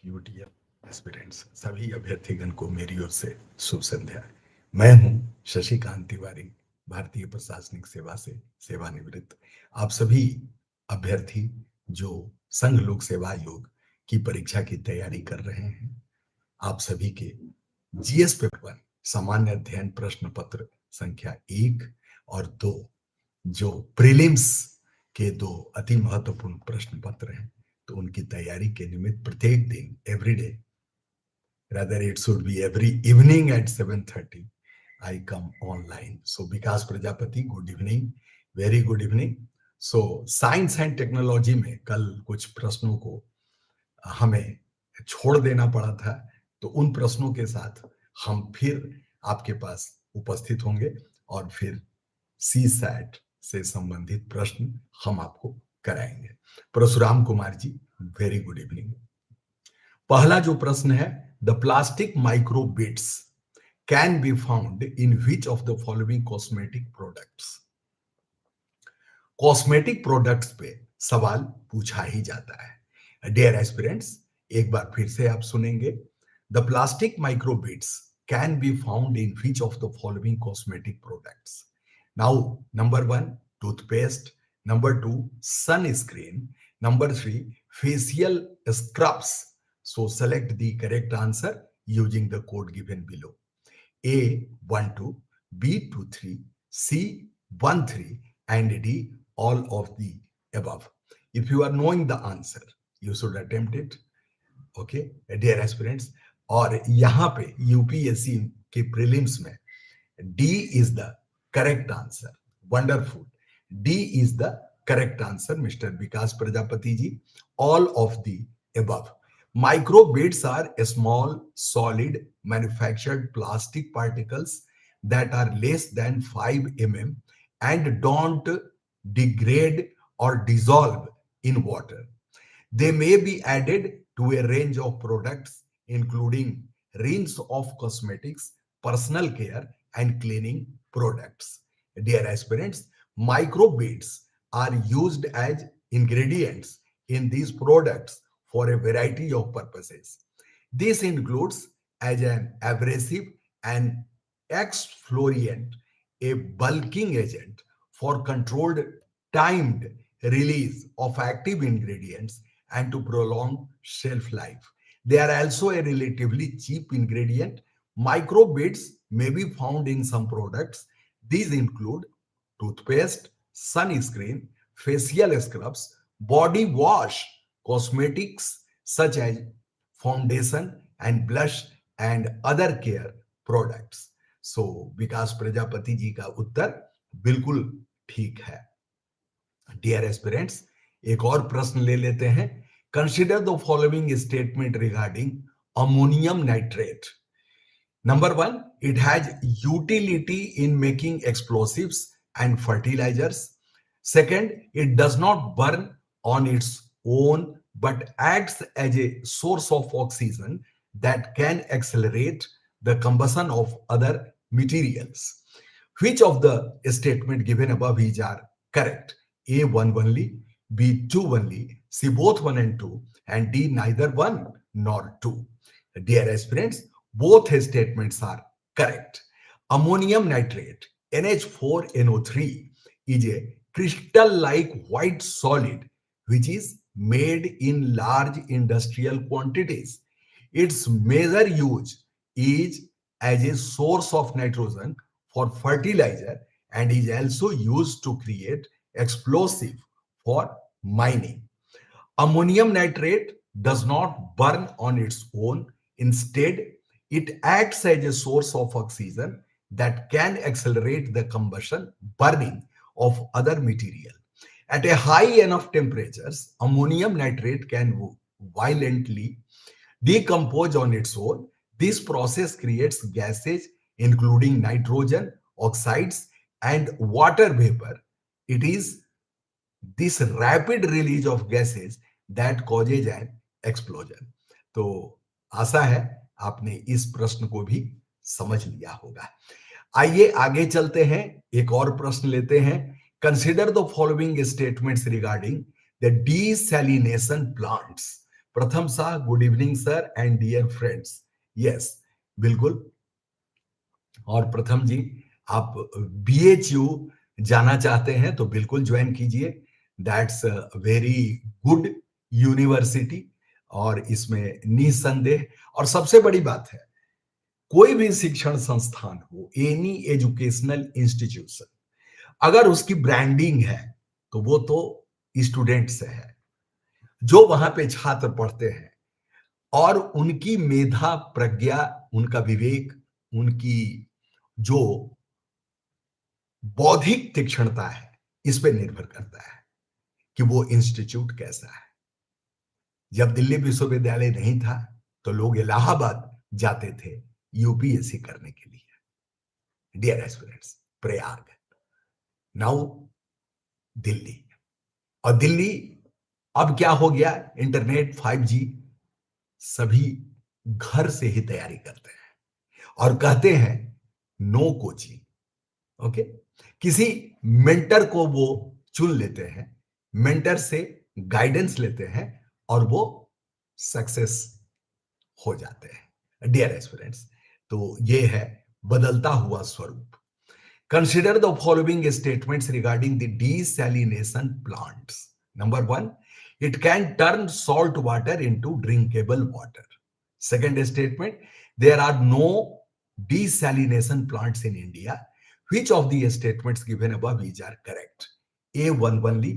You dear aspirants, सभी अभ्यर्थीगण को मेरी ओर से शुभ संध्या। मैं हूं शशिकांत तिवारी, भारतीय प्रशासनिक सेवा से सेवानिवृत्त। आप सभी अभ्यर्थी जो संघ लोक सेवा आयोग की परीक्षा की तैयारी कर रहे हैं, आप सभी के जीएस पेपर 1 सामान्य अध्ययन प्रश्न पत्र संख्या 1 और 2 जो प्रीलिम्स के दो अति महत्वपूर्ण प्रश्न पत्र हैं, तो उनकी तैयारी के निमित्त प्रत्येक दिन every day, rather it should be every evening at 7:30 I come online. So Vikas Prajapati, good evening, very good evening. So science and technology में कल कुछ प्रश्नों को हमें छोड़ देना पड़ा था, तो उन प्रश्नों के साथ हम फिर आपके पास उपस्थित होंगे और फिर सी सैट से संबंधित प्रश्न हम आपको कराएंगे। Parshuram Kumar ji, very good evening. पहला जो प्रश्न है, the plastic microbeads can be found in which of the following cosmetic products. Cosmetic products पे सवाल पूछा ही जाता है। डियर एस्पिरेंट्स, एक बार फिर से आप सुनेंगे, the plastic microbeads can be found in which of the following cosmetic products. Now, number 1, toothpaste. Number 2, sunscreen. Number 3, facial scrubs. So select the correct answer using the code given below. A12, B23, C13, and D all of the above. If you are knowing the answer, you should attempt it. Okay, dear aspirants. और यहाँ पे UPSC के prelims में D is the correct answer. Wonderful. D is the correct answer, Mr. Vikas Prajapati ji. All of the above. Microbeads are small, solid, manufactured plastic particles that are less than 5 mm and don't degrade or dissolve in water. They may be added to a range of products, including range of cosmetics, personal care, and cleaning products. Dear aspirants, microbeads are used as ingredients in these products for a variety of purposes. This includes as an abrasive, an exfoliant, a bulking agent for controlled timed release of active ingredients and to prolong shelf life. They are also a relatively cheap ingredient. Microbeads may be found in some products. These include toothpaste, sunscreen, facial scrubs, body wash, cosmetics such as foundation and blush, and other care products. So, विकास प्रजापति जी का उत्तर बिल्कुल ठीक है। Dear aspirants, एक और प्रश्न ले लेते हैं। Consider the following statement regarding ammonium nitrate. Number 1, it has utility in making explosives and fertilizers. Second, it does not burn on its own but acts as a source of oxygen that can accelerate the combustion of other materials. Which of the statement given above is are correct? A1 only, B2 only, C both 1 and 2, and D neither 1 nor 2. Dear aspirants, both statements are correct. Ammonium nitrate, NH4NO3, is a crystal-like white solid which is made in large industrial quantities. Its major use is as a source of nitrogen for fertilizer and is also used to create explosive for mining. Ammonium nitrate does not burn on its own. Instead, it acts as a source of oxygen that can accelerate the combustion, burning of other material. At a high enough temperatures, ammonium nitrate can violently decompose on its own. This process creates gases including nitrogen oxides and water vapor. It is this rapid release of gases that causes an explosion. तो आशा है आपने इस प्रश्न को भी समझ लिया होगा। आइए आगे चलते हैं, एक और प्रश्न लेते हैं। Consider the following statements regarding the desalination plants. Pratham Shah, good evening sir and dear friends. Yes, बिल्कुल। और प्रथम जी, आप बीएचयू जाना चाहते हैं तो बिल्कुल ज्वाइन कीजिए। दैट्स वेरी गुड यूनिवर्सिटी, और इसमें निसंदेह, और सबसे बड़ी बात है, कोई भी शिक्षण संस्थान हो, एनी एजुकेशनल इंस्टीट्यूशन, अगर उसकी ब्रांडिंग है तो वो तो स्टूडेंट से है, जो वहां पे छात्र पढ़ते हैं, और उनकी मेधा, प्रज्ञा, उनका विवेक, उनकी जो बौद्धिक तीक्ष्णता है, इस पे निर्भर करता है कि वो इंस्टीट्यूट कैसा है। जब दिल्ली विश्वविद्यालय नहीं था तो लोग इलाहाबाद जाते थे यूपीएससी करने के लिए। Dear aspirants, Prayag, now Delhi. और दिल्ली अब क्या हो गया, इंटरनेट, 5G, सभी घर से ही तैयारी करते हैं और कहते हैं नो कोचिंग। ओके, किसी मेंटर को वो चुन लेते हैं, मेंटर से गाइडेंस लेते हैं, और वो सक्सेस हो जाते हैं। डियर एस्पिरेंट्स, तो ये है बदलता हुआ स्वरूप। Consider the following statements regarding the desalination plants. Number one, it can turn salt water into drinkable water. Second statement, there are no desalination plants in India. Which of the statements given above is are correct? A, one only,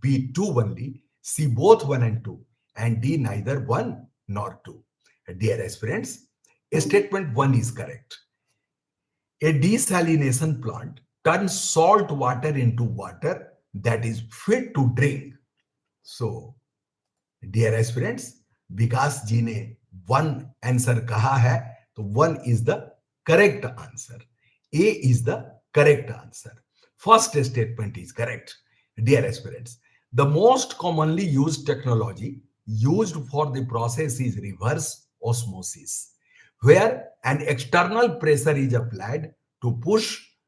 B, two only, C, both one and two, and D, neither one nor two. Dear aspirants, statement one is correct. A desalination plant turns salt water into water that is fit to drink. So, dear aspirants, विकास जी ने one answer कहा है, तो one is the correct answer. A is the correct answer. First statement is correct. Dear aspirants, the most commonly used technology used for the process is reverse osmosis, where an external pressure is applied to push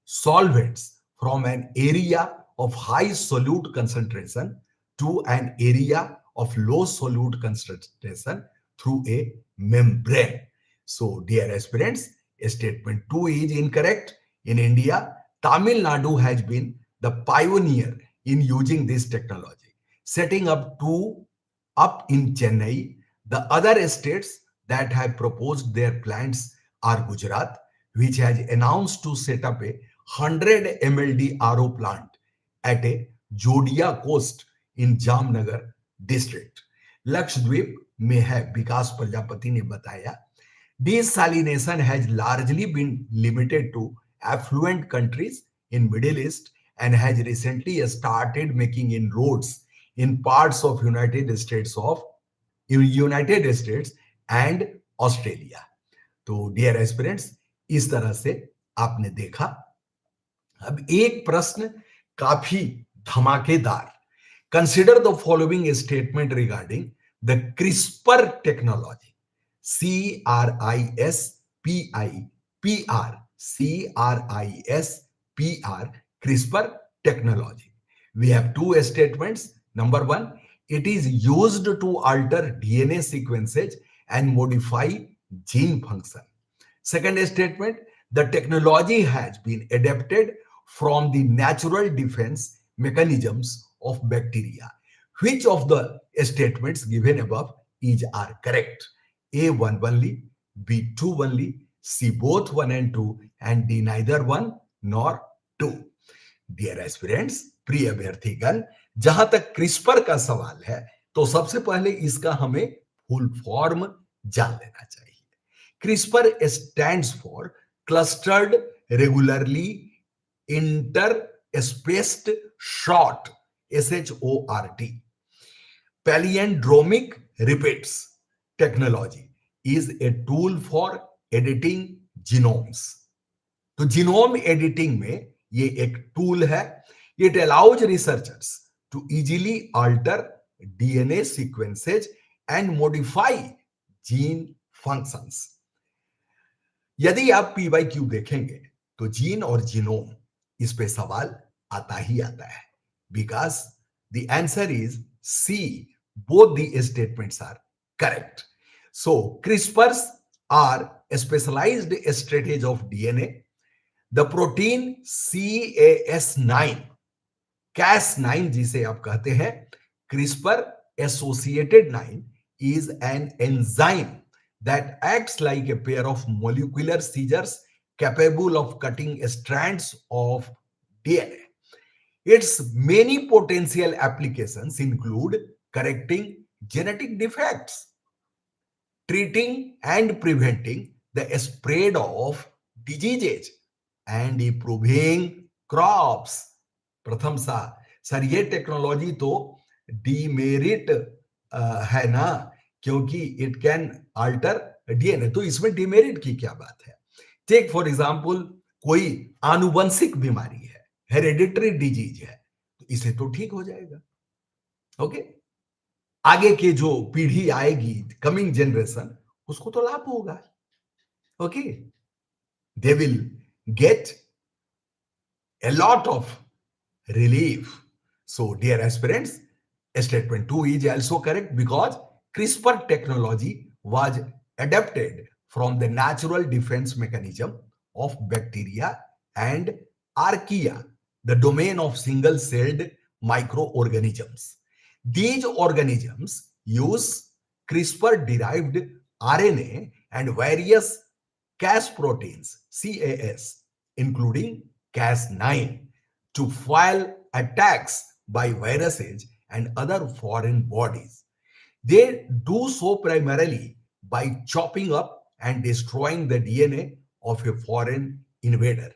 solvents from an area of high solute concentration to an area of low solute concentration through a membrane. So, dear aspirants, statement 2 is incorrect. In India, Tamil Nadu has been the pioneer in using this technology, setting up up in Chennai. The other states that have proposed their plants are Gujarat, which has announced to set up a 100 MLD RO plant at a Jodia coast in Jamnagar district. Lakshadweep में है, विकास प्रजापति ने बताया, desalination has largely been limited to affluent countries in Middle East and has recently started making inroads in parts of United States and Australia. तो dear aspirants, इस तरह से आपने देखा। अब एक प्रश्न काफी धमाकेदार। Consider the following statement regarding the CRISPR technology. CRISPR CRISPR technology. We have two statements. Number one, it is used to alter DNA sequences and modify gene function. Second statement, the technology has been adapted from the natural defense mechanisms of bacteria. Which of the statements given above are correct? A, one only, B, two only, C, both one and two, and D, neither one nor two. Dear aspirants, प्रिय अभ्यर्थीगण, जहां तक CRISPR का सवाल है, तो सबसे पहले इसका हमें फुल फॉर्म जान लेना चाहिए। CRISPR stands for clustered regularly interspaced short, SHORT palindromic repeats technology is a tool for editing genomes. तो जीनोम एडिटिंग में ये एक टूल है। It allows researchers to easily alter DNA sequences and modify gene functions. यदि आप PYQ देखेंगे तो gene और जीनोम, इस पे सवाल आता ही आता है, because the answer is C, both the statements are Correct. So CRISPRs are a specialized strategy of DNA. The protein CAS9, Cas9 जिसे आप कहते हैं, CRISPR associated 9 is an enzyme that acts like a pair of molecular scissors capable of cutting strands of DNA. Its many potential applications include correcting genetic defects, treating and preventing the spread of diseases, and improving crops. प्रथम सा sir ये technology तो demerit है ना, क्योंकि it can alter DNA, तो इसमें demerit की क्या बात है? टेक फॉर एग्जांपल, कोई आनुवंशिक बीमारी है, हेरेडिटरी डिजीज है, तो इसे तो ठीक हो जाएगा. ओके, आगे के जो पीढ़ी आएगी, कमिंग जनरेशन, उसको तो लाभ होगा. Okay, they will get a lot of relief. So, dear aspirants, statement 2 is also correct because CRISPR technology was adapted from the natural defense mechanism of bacteria and archaea, the domain of single-celled microorganisms. These organisms use CRISPR-derived RNA and various Cas proteins, CAS, including Cas9, to foil attacks by viruses and other foreign bodies. They do so primarily by chopping up and destroying the DNA of a foreign invader.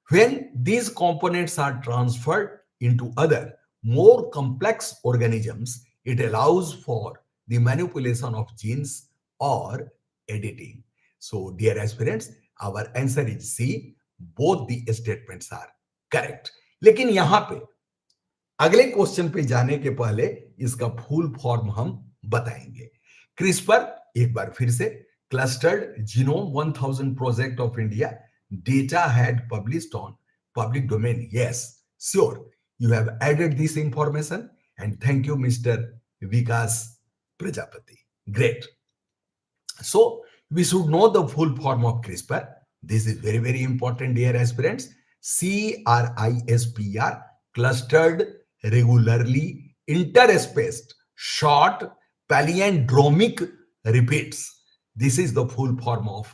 When these components are transferred into other, more complex organisms, it allows for the manipulation of genes or editing. So, dear aspirants, our answer is C. Both the statements are correct. लेकिन यहां पे अगले question पे जाने के पहले इसका full form हम बताएंगे. क्रिस्पर, एक बार फिर से, clustered genome 1000 project of India, data had published on public domain. Yes, sure, you have added this information, and thank you, Mr. Vikas Prajapati. Great. So we should know the full form of CRISPR. This is very, very important, dear aspirants. CRISPR, clustered regularly interspaced short palindromic repeats. This is the full form of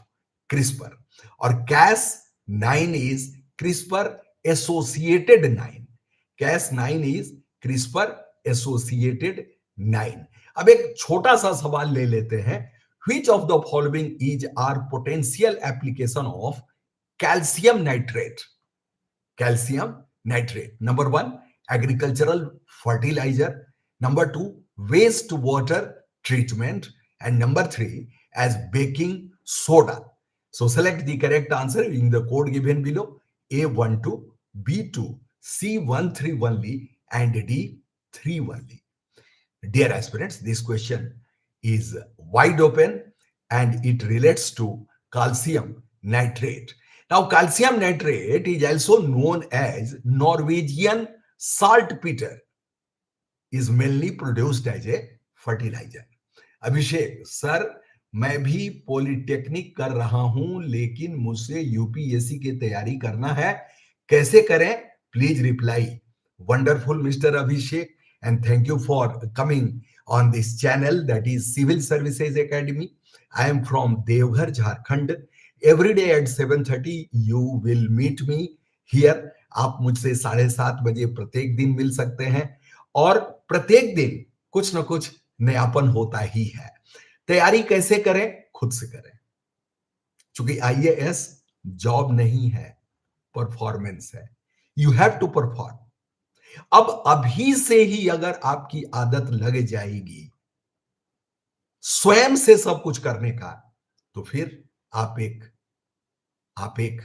CRISPR. Or Cas9 is CRISPR associated 9. Cas9 is CRISPR associated 9. अब एक छोटा सा सवाल ले लेते हैं. Which of the following is our potential application of calcium nitrate? Calcium nitrate. Number 1, agricultural fertilizer. Number 2, wastewater treatment. And number 3, as baking soda. So select the correct answer in the code given below. A12, B2, C13 only, and D3 only. Dear aspirants, this question is wide open and it relates to calcium nitrate. Now, calcium nitrate is also known as Norwegian saltpeter, is mainly produced as a fertilizer. Abhishek sir, मैं भी polytechnic कर रहा हूं, लेकिन मुझसे UPSC की तैयारी करना है, कैसे करें? Please reply. Wonderful mister Abhishek, and thank you for coming on this channel, that is Civil Services Academy. I am from Devghar, Jharkhand. Every day at 7:30 you will meet me here. आप मुझसे 7:30 बजे प्रत्येक दिन मिल सकते हैं, और प्रत्येक दिन कुछ ना कुछ नयापन होता ही है. तैयारी कैसे करें? खुद से करें, क्योंकि आईएएस जॉब नहीं है, परफॉर्मेंस है. You have to perform. अब अभी से ही अगर आपकी आदत लग जाएगी स्वयं से सब कुछ करने का, तो फिर आप एक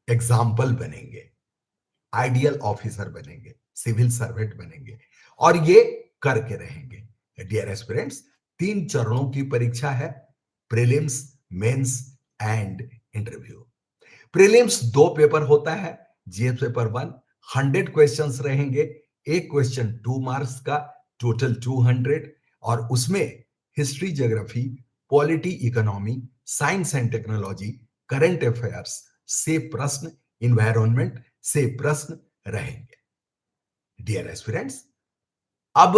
एग्जाम्पल बनेंगे, आइडियल ऑफिसर बनेंगे, सिविल सर्वेंट बनेंगे, और ये करके रहेंगे. डियर एस्पिरेंट्स, 3 चरणों की परीक्षा है, prelims, mains and interview. Prelims 2 paper होता है. जीएस पेपर 1 100 क्वेश्चंस रहेंगे, एक क्वेश्चन 2 मार्क्स का, टोटल 200, और उसमें history, geography, polity, economy, science and technology, current affairs से प्रश्न, इन्वायरमेंट से प्रश्न रहेंगे। डियर एस्पिरेंट्स, अब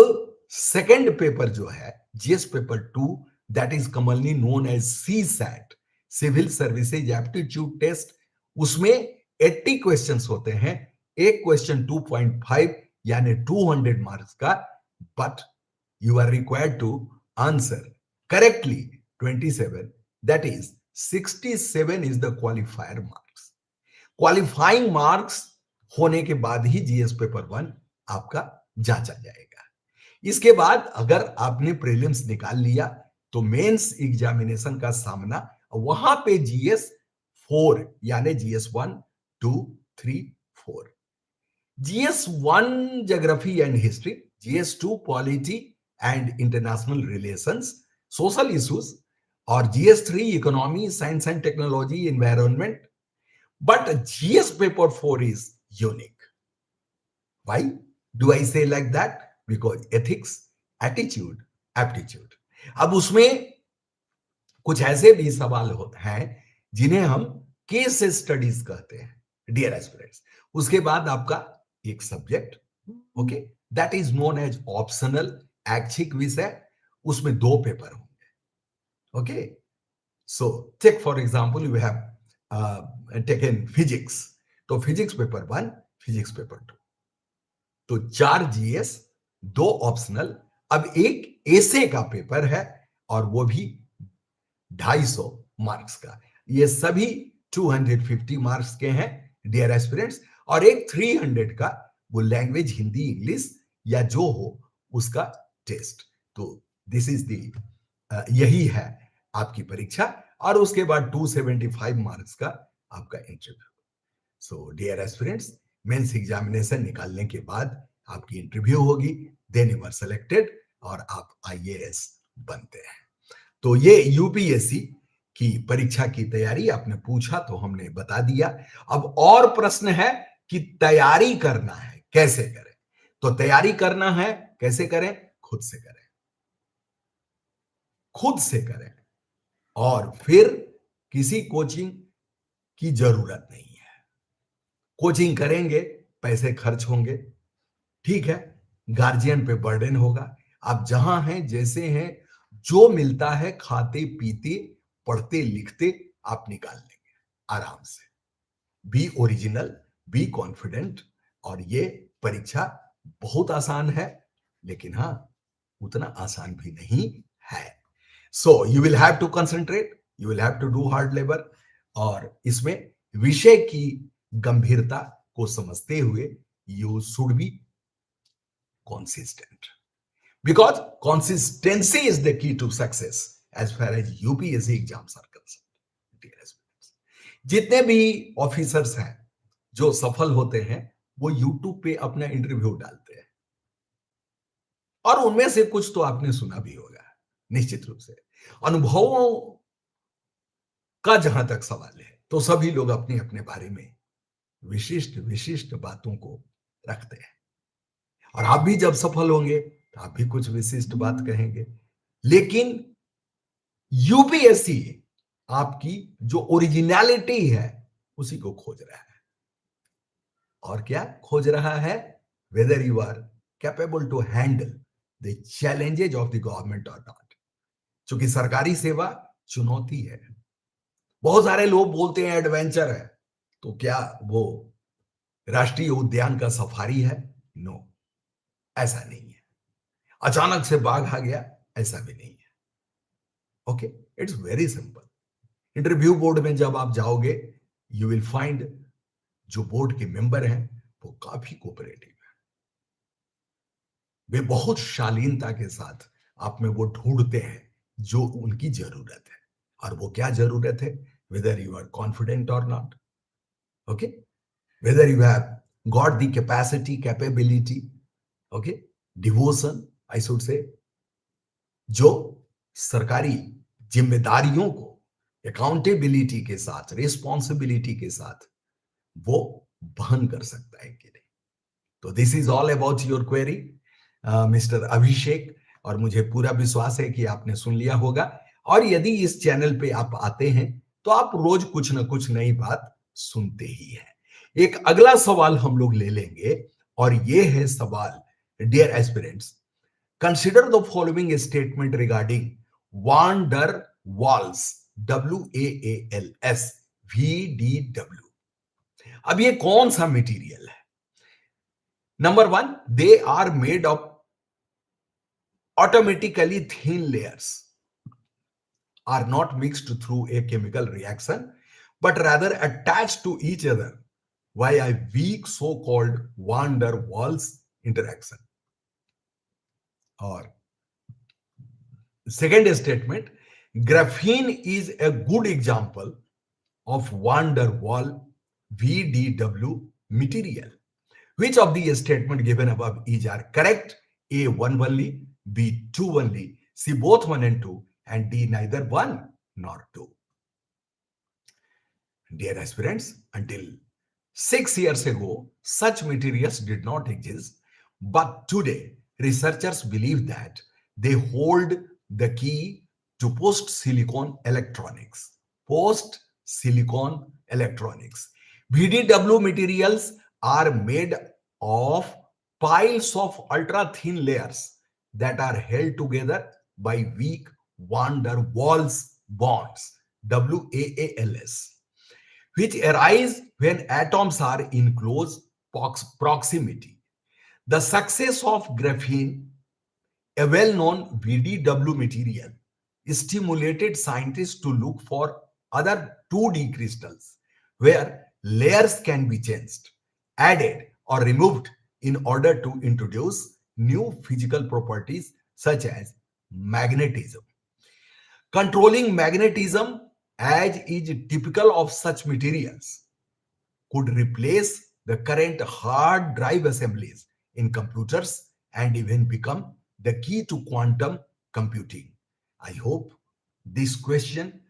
सेकंड पेपर जो है GS paper 2, that is commonly known as C SAT, civil services aptitude test, उसमें 80 क्वेश्चंस होते हैं। एक क्वेश्चन 2.5 यानी 200 मार्क्स का, but you are required to answer correctly 27, that is 67 is the qualifier marks. Qualifying marks होने के बाद ही GS paper 1 आपका जांचा जाएगा। इसके बाद अगर आपने प्रीलिम्स निकाल लिया तो मेंस एग्जामिनेशन का सामना वहां पे जीएस 4 यानी GS 1, 2, 3, 4, GS 1 geography and history, GS 2 polity and international relations, social issues, और GS 3 economy, science and technology, environment. But GS paper 4 is unique. Why do I say like that? Because ethics, attitude, aptitude. अब उसमें कुछ ऐसे भी सवाल होते हैं जिन्हें हम केस स्टडीज कहते हैं, डियर एस्पिरेंट्स। उसके बाद आपका एक subject, okay, that is known as optional, ऐच्छिक विषय, उसमें 2 पेपर होंगे। Okay, so take for example you have taken physics, तो फिजिक्स पेपर 1, फिजिक्स पेपर 2, तो 4 जीएस, 2 ऑप्शनल, अब एक एसे का पेपर है और वो भी 250 मार्क्स का। ये सभी 250 मार्क्स के हैं डियर एस्पिरेंट्स, और एक 300 का वो लैंग्वेज, हिंदी, इंग्लिश या जो हो उसका टेस्ट। तो दिस इज दी, यही है आपकी परीक्षा, और उसके बाद 275 मार्क्स का आपका interview. So dear aspirants, mains examination निकालने के बाद आपकी इंटरव्यू होगी, देन यू आर सेलेक्टेड और आप आईएएस बनते हैं। तो ये यूपीएससी की परीक्षा की तैयारी आपने पूछा तो हमने बता दिया। अब और प्रश्न है कि तैयारी करना है कैसे करें, तो तैयारी करना है कैसे करें, खुद से करें, खुद से करें, और फिर किसी कोचिंग की जरूरत नहीं है। कोचिंग करेंगे, पैसे खर्च होंगे, ठीक है, गार्जियन पे बर्डन होगा। आप जहां हैं, जैसे हैं, जो मिलता है खाते पीते पढ़ते लिखते आप निकाल लेंगे आराम से। बी ओरिजिनल, बी कॉन्फिडेंट, और ये परीक्षा बहुत आसान है, लेकिन हाँ उतना आसान भी नहीं है। So you will have to concentrate, you will have to do hard labour, और इसमें विषय की गंभीरता को समझते हुए you should be consistent, because consistency is the key to success as far as UPSC exams are concerned. जितने भी ऑफिसर्स हैं जो सफल होते हैं वो YouTube पे अपना इंटरव्यू डालते हैं, और उनमें से कुछ तो आपने सुना भी होगा निश्चित रूप से। अनुभवों का जहां तक सवाल है तो सभी लोग अपने अपने बारे में विशिष्ट विशिष्ट बातों को रखते हैं, और आप भी जब सफल होंगे तो आप भी कुछ विशिष्ट बात कहेंगे। लेकिन यूपीएससी आपकी जो ओरिजिनलिटी है उसी को खोज रहा है, और क्या खोज रहा है, whether you are capable to handle the challenges of the government और नॉट। क्योंकि सरकारी सेवा चुनौती है। बहुत सारे लोग बोलते हैं एडवेंचर है, तो क्या वो राष्ट्रीय उद्यान का सफारी है? नो, ऐसा नहीं है। अचानक से बाघ आ गया, ऐसा भी नहीं है। Okay, it's very simple. Interview board में जब आप जाओगे, यू विल फाइंड जो बोर्ड के मेंबर हैं वो काफी कोऑपरेटिव है, वे बहुत शालीनता के साथ आप में वो ढूंढते हैं जो उनकी जरूरत है। और वो क्या जरूरत है, वेदर यू आर कॉन्फिडेंट और not, okay, whether you have got the capacity, capability, okay, devotion I should say, जो सरकारी जिम्मेदारियों को अकाउंटेबिलिटी के साथ, रिस्पॉन्सिबिलिटी के साथ वो वहन कर सकता है कि नहीं। तो this is all about your query mister Abhishek, और मुझे पूरा विश्वास है कि आपने सुन लिया होगा। और यदि इस चैनल पे आप आते हैं तो आप रोज कुछ ना कुछ नई बात सुनते ही हैं। एक अगला सवाल हम लोग ले लेंगे और ये है सवाल, dear aspirants, consider the following statement regarding van der Waals, WAALS, VDW। अब ये कौन सा मटेरियल है? Number one, they are made of automatically thin layers, are not mixed through a chemical reaction but rather attached to each other by a weak so-called van der Waals interaction. Or second statement, graphene is a good example of van der Waal VDW material. Which of the statement given above is are correct? A, one only, B, two only, C, both one and two, and D, neither one nor two. Dear aspirants, until 6 years ago, such materials did not exist, but today researchers believe that they hold the key to post-silicon electronics. Post-silicon electronics. VDW materials are made of piles of ultra-thin layers that are held together by weak van der Waals bonds, WAALS, which arise when atoms are in close proximity. The success of graphene, a well-known VDW material, stimulated scientists to look for other 2D crystals where layers can be changed, added, or removed in order to introduce new physical properties such as magnetism. Controlling magnetism, as is typical of such materials, could replace the current hard drive assemblies in computers and even become the key to quantum computing. I hope this question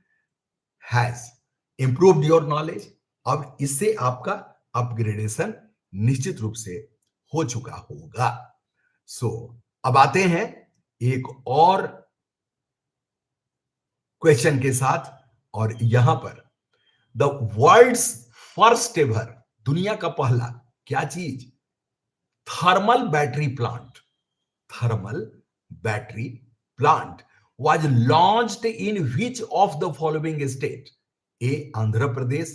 has improved your knowledge. अब इससे आपका upgradation निश्चित रूप से हो चुका होगा। सो अब आते हैं एक और क्वेश्चन के साथ, और यहां पर द वर्ल्ड्स फर्स्ट एवर, दुनिया का पहला क्या चीज? Thermal battery plant, thermal battery plant was launched in which of the following state? A, Andhra Pradesh,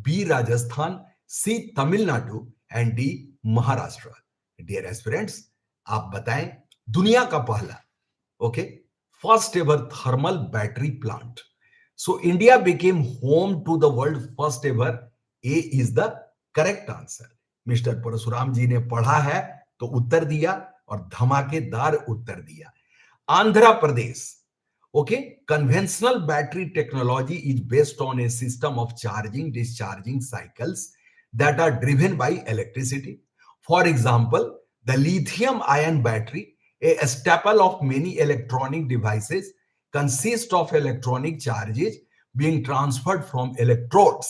B, Rajasthan, C, Tamil Nadu, and D, Maharashtra. Dear aspirants, आप बताएं दुनिया का पहला, okay, first ever thermal battery plant. So India became home to the world first ever. A is the correct answer. Mister Parshuram ji ने पढ़ा है तो उत्तर दिया और धमाकेदार उत्तर दिया, Andhra Pradesh. Okay, conventional battery technology is based on a system of charging discharging cycles that are driven by electricity. For example, the lithium ion battery, a staple of many electronic devices, consists of electronic charges being transferred from electrodes.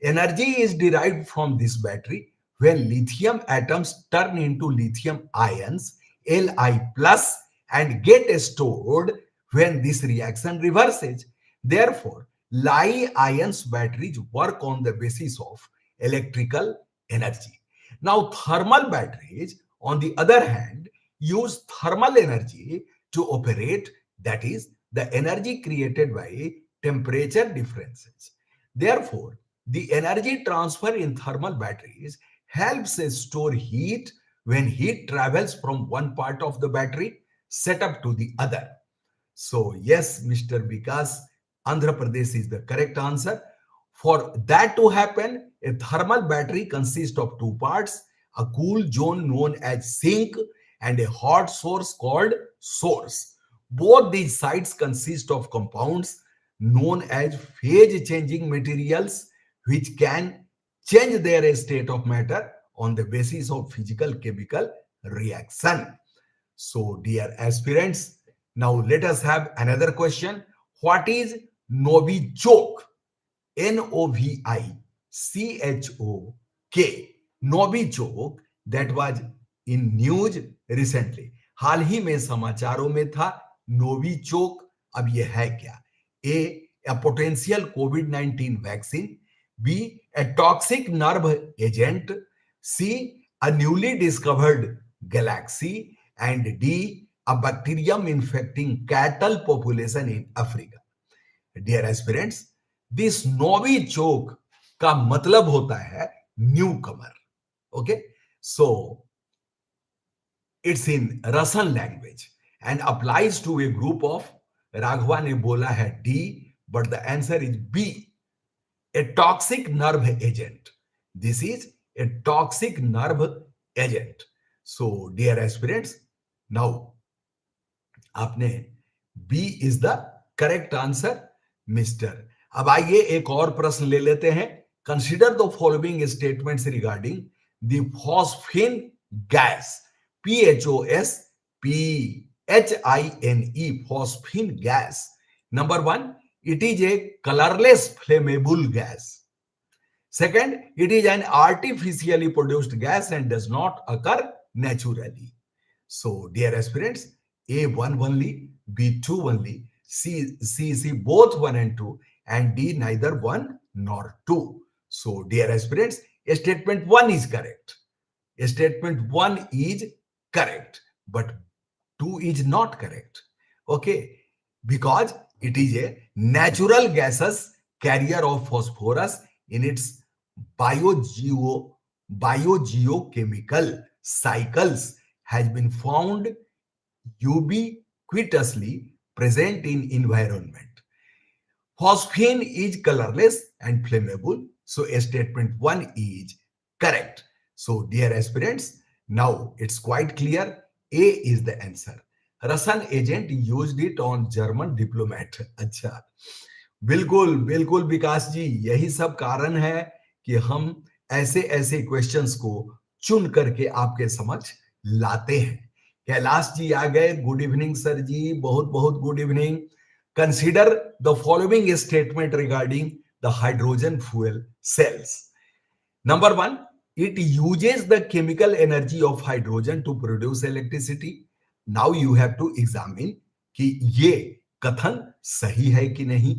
Energy is derived from this battery when lithium atoms turn into lithium ions, Li plus, and get stored when this reaction reverses. Therefore, Li-ions batteries work on the basis of electrical energy. Now, thermal batteries, on the other hand, use thermal energy to operate, that is, the energy created by temperature differences. Therefore, the energy transfer in thermal batteries helps store heat when heat travels from one part of the battery setup to the other. So, yes, Mr. Vikas, Andhra Pradesh is the correct answer. For that to happen, a thermal battery consists of two parts, a cool zone known as sink and a hot source called source. Both these sites consist of compounds known as phase changing materials which can change their state of matter on the basis of physical chemical reaction. So, dear aspirants, now let us have another question. What is Novichok? Novichok. Novichok, that was in news recently. हाल ही में समाचारों में था Novichok, अब ये है क्या? ए पोटेंशियल कोविड-19 vaccine, B a toxic nerve agent, C a newly discovered galaxy, and D a bacterium infecting cattle population in Africa. Dear aspirants, this Novichok का मतलब होता है newcomer. Okay, so it's in Russian language and applies to a group of, Raghava ने बोला है D, but the answer is B, a toxic nerve agent. This is a toxic nerve agent. So dear aspirants, now आपने B is the correct answer mister. अब आइए एक और प्रश्न ले लेते हैं। Consider the following statements regarding the phosphine gas, PHOS PHINE, phosphine gas. Number one, it is a colorless flammable gas. Second, it is an artificially produced gas and does not occur naturally. So, dear aspirants, A1 only, B2 only, C both 1 and 2, and D neither 1 nor 2. So, dear aspirants, statement 1 is correct. Statement 1 is correct, but 2 is not correct. Okay, because it is a natural gaseous carrier of phosphorus in its biogeochemical cycles, has been found ubiquitously present in environment. Phosphine is colorless and flammable, so statement 1 is correct. So dear aspirants, now it's quite clear, A is the answer. Russian agent used it on German diplomat. अच्छा, बिल्कुल बिल्कुल विकास जी, यही सब कारण है कि हम ऐसे ऐसे क्वेश्चंस को चुन करके आपके समक्ष लाते हैं। कैलाश जी आ गए, गुड इवनिंग सर जी, बहुत बहुत good evening. Consider the following statement regarding the hydrogen fuel cells. Number one, it uses the chemical energy of hydrogen to produce electricity. Now you have to examine कि ये कथन सही है कि नहीं।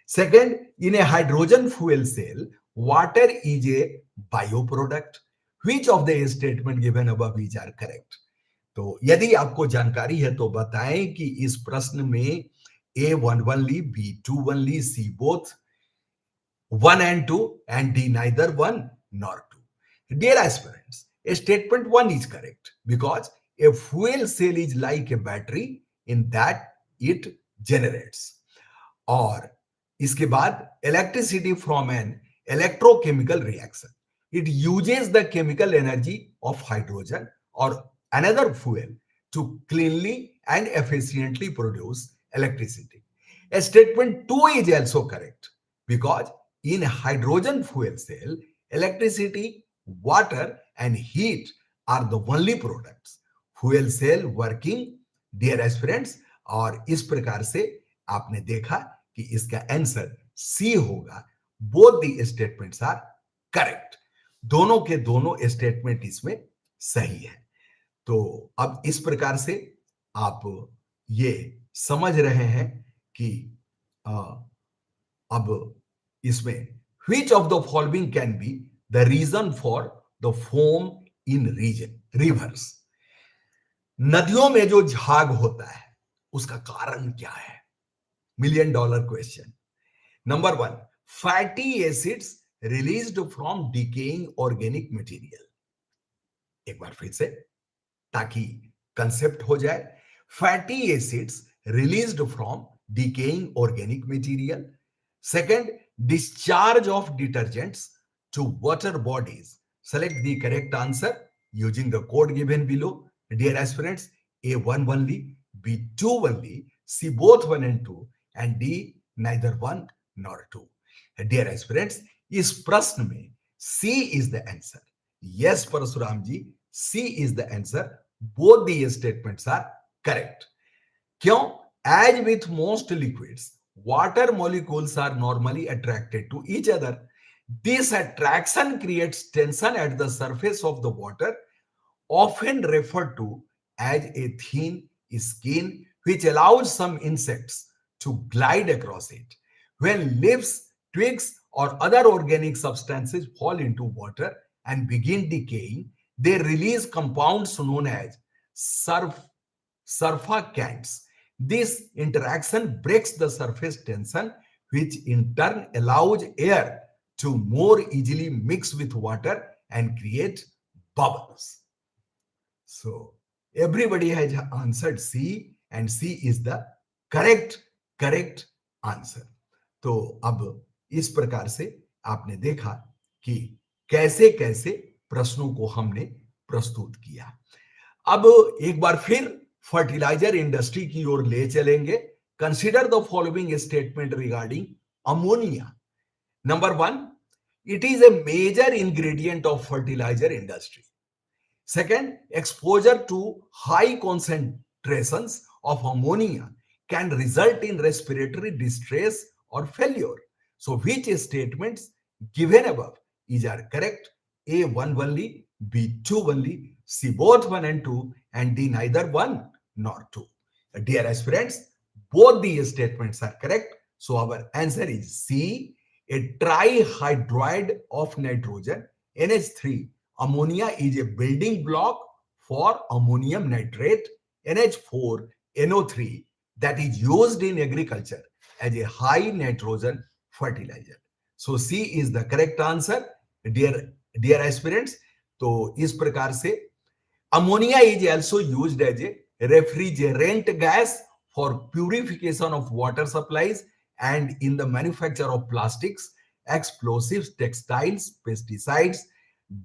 Second, in a hydrogen fuel cell, water is a bioproduct. Which of the statement given above is are correct? तो यदि आपको जानकारी है तो बताएं कि इस प्रश्न में A1 only, B2 only, C both 1 and 2, and D neither 1 nor 2. Dear aspirants, a statement 1 is correct because a fuel cell is like a battery in that it generates. और इसके बाद electricity from an electrochemical reaction. It uses the chemical energy of hydrogen or another fuel to cleanly and efficiently produce electricity. A statement 2 is also correct because in hydrogen fuel cell, electricity, water and heat are the only products. Fuel cell working, dear aspirants, और इस प्रकार से आपने देखा कि इसका answer C होगा। Both the statements are correct. दोनों के दोनों स्टेटमेंट इसमें सही है। तो अब इस प्रकार से आप ये समझ रहे हैं कि अब इसमें which of the following can be the reason for the foam in rivers? नदियों में जो झाग होता है उसका कारण क्या है? $1 million question. Number 1, fatty acids released from decaying organic material. एक बार फिर से ताकि कंसेप्ट हो जाए। Fatty acids released from decaying organic material. Second, discharge of detergents to water bodies. Select the correct answer using the code given below. Dear aspirants, A1 only, B2 only, C both 1 and 2, and D neither 1 nor 2. Dear aspirants, इस प्रश्न में C is the answer. Yes, Parshuram ji, C is the answer. Both the statements are correct. क्यों? As with most liquids, water molecules are normally attracted to each other. This attraction creates tension at the surface of the water, often referred to as a thin skin which allows some insects to glide across it. When leaves, twigs, or other organic substances fall into water and begin decaying, they release compounds known as surf, surfactants. This interaction breaks the surface tension, which in turn allows air to more easily mix with water and create bubbles. So everybody has answered C and C is the correct answer. तो अब इस प्रकार से आपने देखा कि कैसे कैसे प्रश्नों को हमने प्रस्तुत किया. अब एक बार फिर फर्टिलाइजर इंडस्ट्री की ओर ले चलेंगे. Consider the following statement regarding ammonia. Number 1, it is a major ingredient of fertilizer industry. Second, exposure to high concentrations of ammonia can result in respiratory distress or failure. So, which statements given above are correct? A 1 only, B 2 only, C both 1 and 2, and D neither 1 nor 2. Dear aspirants, both these statements are correct. So, our answer is C, a trihydroid of nitrogen, NH3. Ammonia is a building block for ammonium nitrate, NH4, NO3, that is used in agriculture as a high nitrogen fertilizer. So C is the correct answer, dear aspirants. तो इस प्रकार से ammonia is also used as a refrigerant gas for purification of water supplies and in the manufacture of plastics, explosives, textiles, pesticides,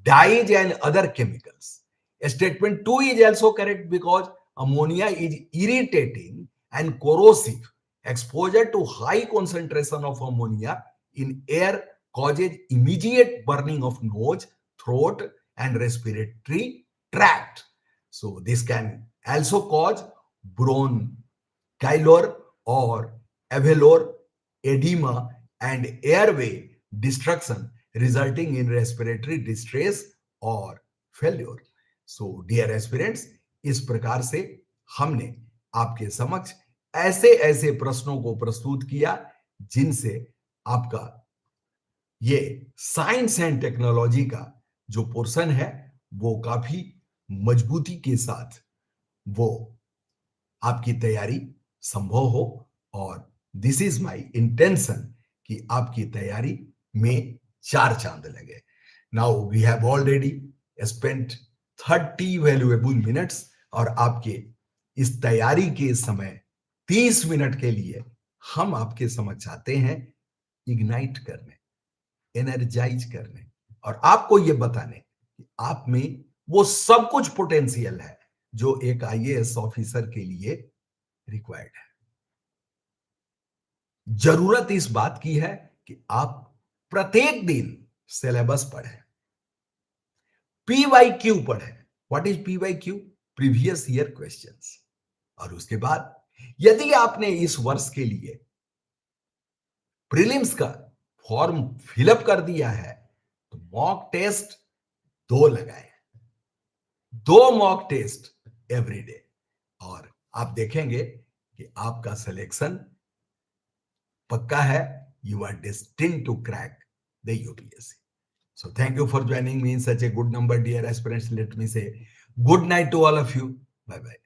dyes and other chemicals. Statement 2 is also correct because ammonia is irritating and corrosive. Exposure to high concentration of ammonia in air causes immediate burning of nose, throat and respiratory tract. So this can also cause bronchial or alveolar edema and airway destruction resulting in respiratory distress or failure. So dear aspirants, इस प्रकार से हमने आपके समक्ष ऐसे ऐसे प्रश्नों को प्रस्तुत किया जिनसे आपका ये साइंस एंड टेक्नोलॉजी का जो पोर्शन है वो काफी मजबूती के साथ वो आपकी तैयारी संभव हो. और दिस इज माय इंटेंशन कि आपकी तैयारी में 4 चांद लगे. Now we have already spent 30 valuable minutes और आपके इस तैयारी के समय 30 मिनट के लिए हम आपके समक्ष आते हैं इग्नाइट करने, एनर्जाइज करने और आपको यह बताने कि आप में वो सब कुछ पोटेंशियल है जो एक आईएएस ऑफिसर के लिए रिक्वायर्ड है. जरूरत इस बात की है कि आप प्रत्येक दिन सिलेबस पढ़ें, पीवाईक्यू पढ़ें. What is PYQ? Previous year questions. और उसके बाद यदि आपने इस वर्ष के लिए प्रीलिम्स का फॉर्म फिलअप कर दिया है तो मॉक टेस्ट 2 लगाए, 2 मॉक टेस्ट एवरी डे और आप देखेंगे कि आपका सिलेक्शन पक्का है. You are destined to crack the UPSC. So thank you for joining me in such a good number, dear aspirants. Let me say good night to all of you. Bye bye.